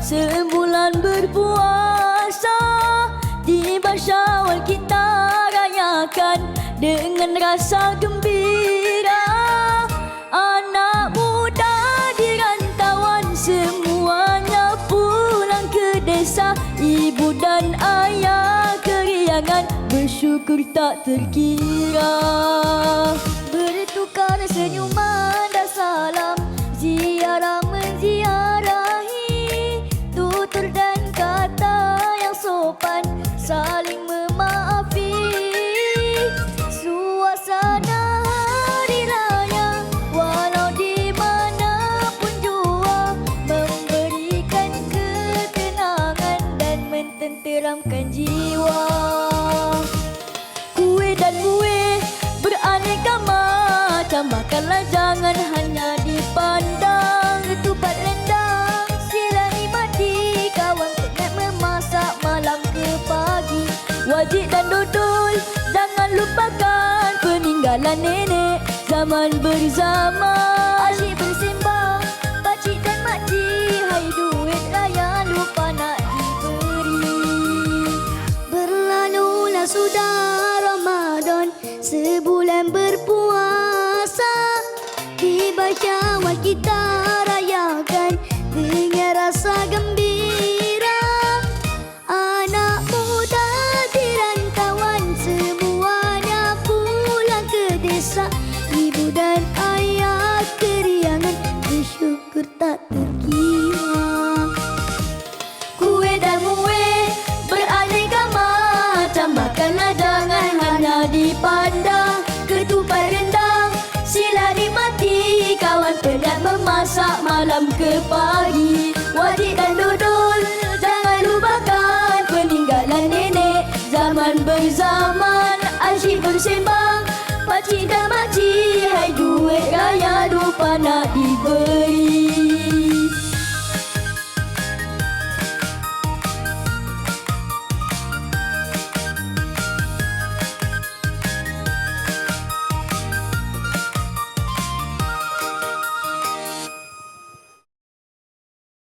sebulan berpuasa, tiba Syawal kita rayakan dengan rasa gembira. Anak muda di rantauan semuanya pulang ke desa, ibu dan ayah keriangan bersyukur tak terkira. Bertukar senyuman dan salam, ziarah menziarahi, tutur dan kata yang sopan, saling memaafi. Suasana hari raya walau di manapun jua memberikan ketenangan dan mententeramkan jiwa. Kuih dan buih beraneka macam, makanlah jangan hanya dipandang. Ketupat rendang sila nikmati, kawan penat memasak malam ke pagi. Wajik dan dodol jangan lupakan, peninggalan nenek zaman berzama. Asyik bersembang pakcik dan makcik, hai duit raya lupa nak diberi. Berlalulah sudah Ramadan, sebulan berpuasa, tiba Syawal kita rayakan dengan rasa gembira. Anak muda di rantauan semuanya pulang ke desa, ibu dan ayah keriangan bersyukur tak terkira. Kuih dan muih beraneka macam, makanlah jangan hanya dipandang. Ketupat rendang sila nikmati, kawan penat memasak malam ke pagi. Wajik dan dodol jangan lupakan, peninggalan nenek zaman berzaman. Asyik bersembang